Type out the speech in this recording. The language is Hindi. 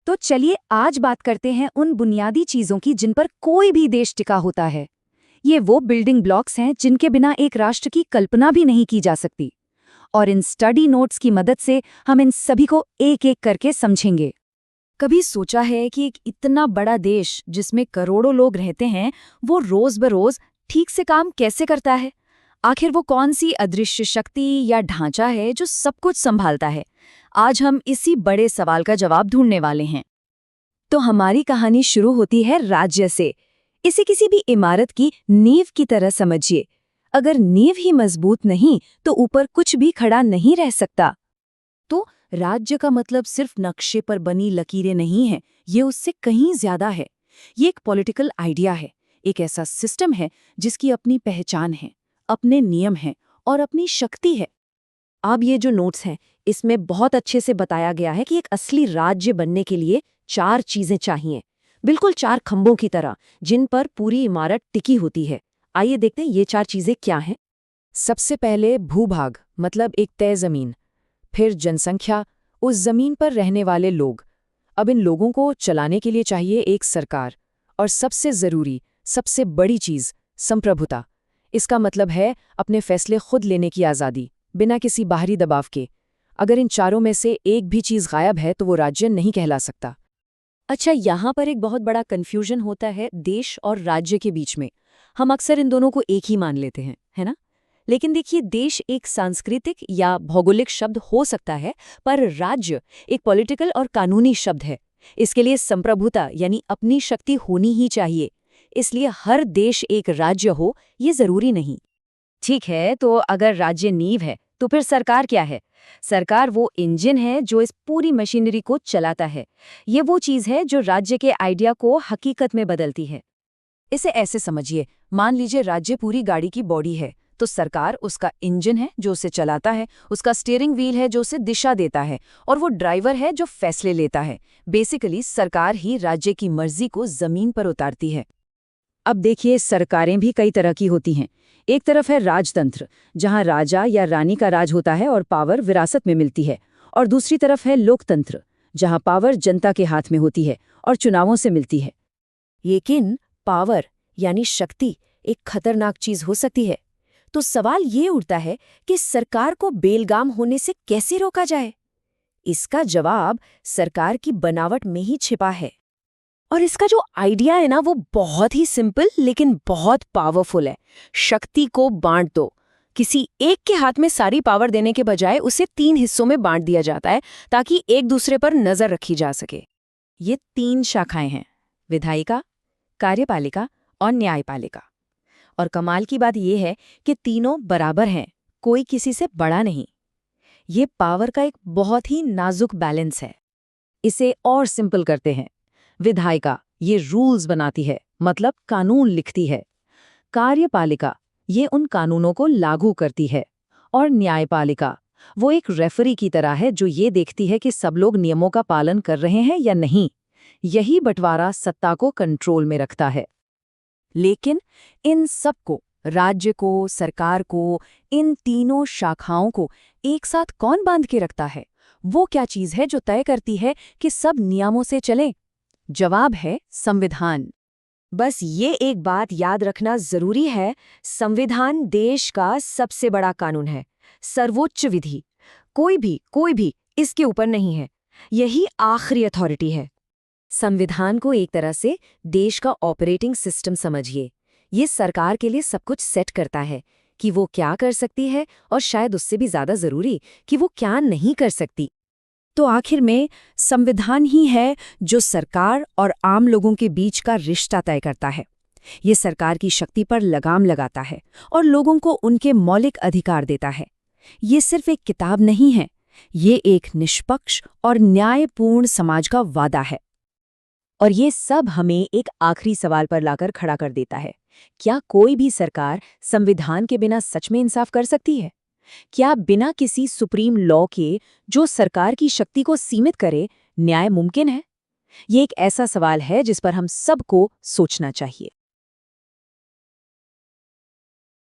तो चलिए आज बात करते हैं उन बुनियादी चीजों की जिन पर कोई भी देश टिका होता है। ये वो बिल्डिंग ब्लॉक्स हैं जिनके बिना एक राष्ट्र की कल्पना भी नहीं की जा सकती। और इन स्टडी नोट्स की मदद से हम इन सभी को एक एक करके समझेंगे। कभी सोचा है कि एक इतना बड़ा देश जिसमें करोड़ों लोग रहते हैं, वो रोज बरोज ठीक से काम कैसे करता है? आखिर वो कौन सी अदृश्य शक्ति या ढांचा है जो सब कुछ संभालता है? आज हम इसी बड़े सवाल का जवाब ढूंढने वाले हैं। तो हमारी कहानी शुरू होती है राज्य से। इसे किसी भी इमारत की नींव की तरह समझिए। अगर नींव ही मजबूत नहीं तो ऊपर कुछ भी खड़ा नहीं रह सकता। तो राज्य का मतलब सिर्फ नक्शे पर बनी लकीरें नहीं है, ये उससे कहीं ज्यादा है। ये एक पॉलिटिकल आइडिया है, एक ऐसा सिस्टम है जिसकी अपनी पहचान है, अपने नियम हैं और अपनी शक्ति है। अब ये जो नोट्स हैं, इसमें बहुत अच्छे से बताया गया है कि एक असली राज्य बनने के लिए 4 चीजें चाहिए, बिल्कुल 4 खंभों की तरह, जिन पर पूरी इमारत टिकी होती है। आइए देखते हैं ये 4 चीजें क्या हैं। सबसे पहले भूभाग, मतलब एक तय जमीन। फिर जनसंख्या, उस जमीन पर रहने वाले लोग। अब इन लोगों को चलाने के लिए चाहिए एक सरकार। और सबसे जरूरी, सबसे बड़ी चीज, संप्रभुता। इसका मतलब है अपने फैसले खुद लेने की आज़ादी, बिना किसी बाहरी दबाव के। अगर इन चारों में से एक भी चीज गायब है तो वो राज्य नहीं कहला सकता। अच्छा, यहाँ पर एक बहुत बड़ा कन्फ्यूजन होता है देश और राज्य के बीच में। हम अक्सर इन दोनों को एक ही मान लेते हैं, है ना? लेकिन देखिए, देश एक सांस्कृतिक या भौगोलिक शब्द हो सकता है, पर राज्य एक पॉलिटिकल और कानूनी शब्द है। इसके लिए संप्रभुता यानी अपनी शक्ति होनी ही चाहिए। इसलिए हर देश एक राज्य हो, ये जरूरी नहीं। ठीक है, तो अगर राज्य नींव है तो फिर सरकार क्या है? सरकार वो इंजन है जो इस पूरी मशीनरी को चलाता है। ये वो चीज है जो राज्य के आइडिया को हकीकत में बदलती है। इसे ऐसे समझिए, मान लीजिए राज्य पूरी गाड़ी की बॉडी है, तो सरकार उसका इंजन है जो उसे चलाता है, उसका स्टीयरिंग व्हील है जो उसे दिशा देता है, और वो ड्राइवर है जो फैसले लेता है। बेसिकली सरकार ही राज्य की मर्जी को जमीन पर उतारती है। अब देखिए, सरकारें भी कई तरह की होती हैं। एक तरफ है राजतंत्र, जहां राजा या रानी का राज होता है और पावर विरासत में मिलती है। और दूसरी तरफ है लोकतंत्र, जहां पावर जनता के हाथ में होती है और चुनावों से मिलती है। लेकिन पावर यानी शक्ति एक खतरनाक चीज हो सकती है। तो सवाल ये उठता है कि सरकार को बेलगाम होने से कैसे रोका जाए? इसका जवाब सरकार की बनावट में ही छिपा है। और इसका जो आइडिया है ना, वो बहुत ही सिंपल लेकिन बहुत पावरफुल है। शक्ति को बांट दो। किसी एक के हाथ में सारी पावर देने के बजाय उसे 3 हिस्सों में बांट दिया जाता है, ताकि एक दूसरे पर नजर रखी जा सके। ये 3 शाखाएं हैं, विधायिका, कार्यपालिका और न्यायपालिका। और कमाल की बात यह है कि तीनों बराबर हैं, कोई किसी से बड़ा नहीं। ये पावर का एक बहुत ही नाजुक बैलेंस है। इसे और सिंपल करते हैं। विधायिका ये रूल्स बनाती है, मतलब कानून लिखती है। कार्यपालिका ये उन कानूनों को लागू करती है। और न्यायपालिका वो एक रेफरी की तरह है जो ये देखती है कि सब लोग नियमों का पालन कर रहे हैं या नहीं। यही बंटवारा सत्ता को कंट्रोल में रखता है। लेकिन इन सबको, राज्य को, सरकार को, इन तीनों शाखाओं को एक साथ कौन बांध के रखता है? वो क्या चीज है जो तय करती है कि सब नियमों से चलें? जवाब है संविधान। बस ये एक बात याद रखना जरूरी है, संविधान देश का सबसे बड़ा कानून है, सर्वोच्च विधि। कोई भी इसके ऊपर नहीं है। यही आखिरी अथॉरिटी है। संविधान को एक तरह से देश का ऑपरेटिंग सिस्टम समझिए। ये सरकार के लिए सब कुछ सेट करता है कि वो क्या कर सकती है, और शायद उससे भी ज्यादा जरूरी कि वो क्या नहीं कर सकती। तो आखिर में संविधान ही है जो सरकार और आम लोगों के बीच का रिश्ता तय करता है। ये सरकार की शक्ति पर लगाम लगाता है और लोगों को उनके मौलिक अधिकार देता है। ये सिर्फ एक किताब नहीं है, ये एक निष्पक्ष और न्यायपूर्ण समाज का वादा है। और ये सब हमें एक आखिरी सवाल पर लाकर खड़ा कर देता है, क्या कोई भी सरकार संविधान के बिना सच में इंसाफ कर सकती है? क्या बिना किसी सुप्रीम लॉ के, जो सरकार की शक्ति को सीमित करे, न्याय मुमकिन है? ये एक ऐसा सवाल है जिस पर हम सबको सोचना चाहिए।